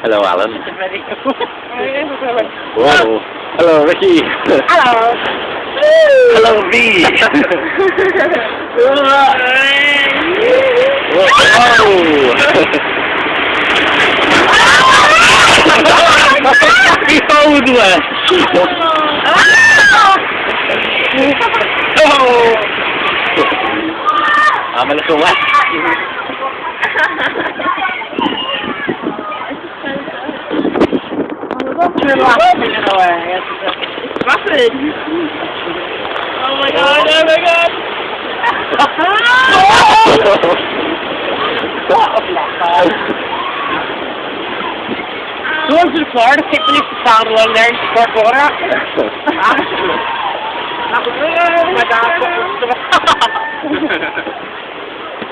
Hello, Alan. Whoa. Whoa. Hello, Ricky. Hello. Hello, V. Whoa. Behold one. Oh. I'm a little wet. It's rapid. Oh my god, oh my god. Going to the Florida, people used to stand along there and squirt water at me. My dad got most of it.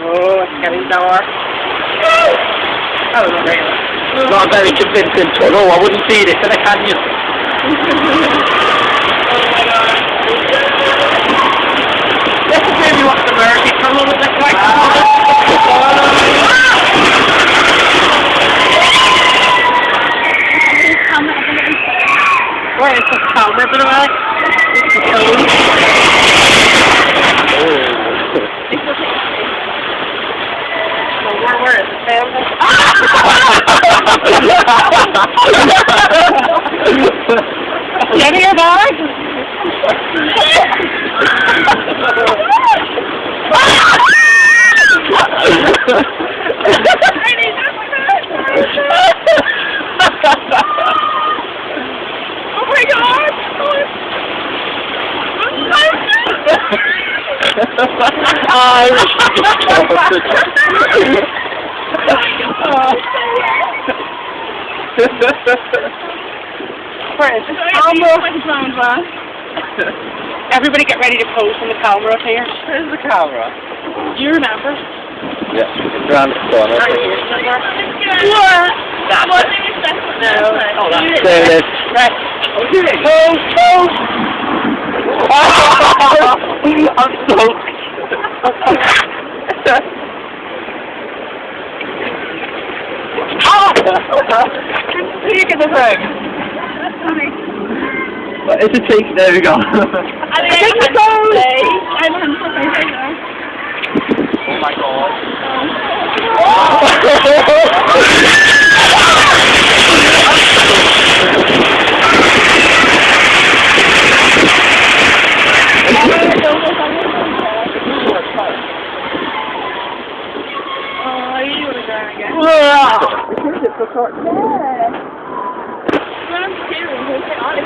Oh, it's getting dark. That was great. Not a very convincing tunnel. I wouldn't see this in a canyon. Oh my god. This is maybe what the Mersey tunnel would look like. Where is the camera, by the way? It's the phone. Where is the camera? Get your bag? Oh my god! Irish. Where is this camera? Everybody get ready to pose on the camera up here. Where's the camera? Do you remember? Yes, it's around the corner. Right here, remember? That's it. No. Oh, that's it. There it is. Right. Okay. Pose, pose. I'm soaked. You get the thing. What is the cheek? There we go. I think the pose. I'm on Oh my god.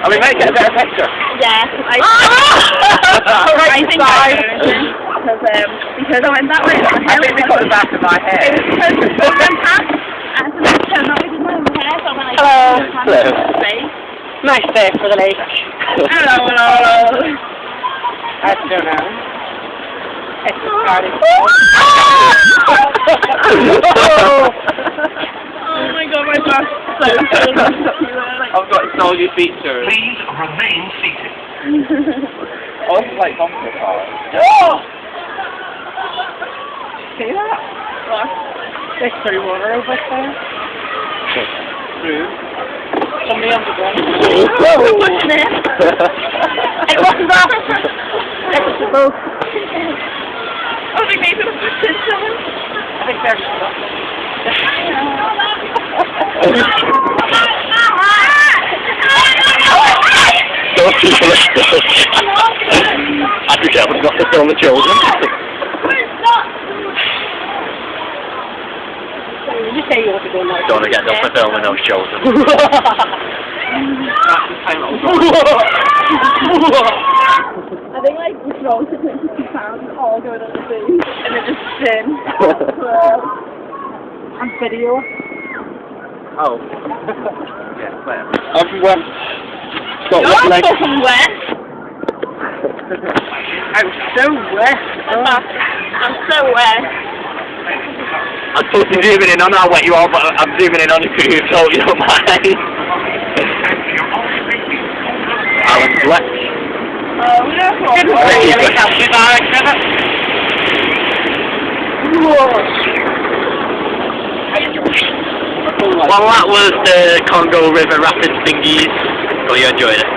Are we making a better picture? Yeah, I think I because I went that way. I think they got the back of my head. Hello. Nice day for the lake. Hello. I don't know. It's starting. Oh my god, my back's so good. I've got all your features. Please remain seated. Oh, this is like bumper car. See that? What? There's 3 water over there. True. Somebody on the ground. Whoa! It wasn't that. It was the boat. Oh, they made it a bit someone. I think they're just up. Those people are still. I think I would not to film the children. You say you want to go now. Don't want to get up for filming those children. I think like we throw to 22 pounds all going on the sea and then just spin. On video. Oh. Yeah, where? I'm from West. You're so wet. I'm so wet. I'm so wet. I'm supposed to be zooming in on how wet you are, but I'm zooming in on you for you, so you don't mind. Alan's wet. Didn't really help me direction. Well, that was the Congo River Rapids thingies. Hope you enjoyed it.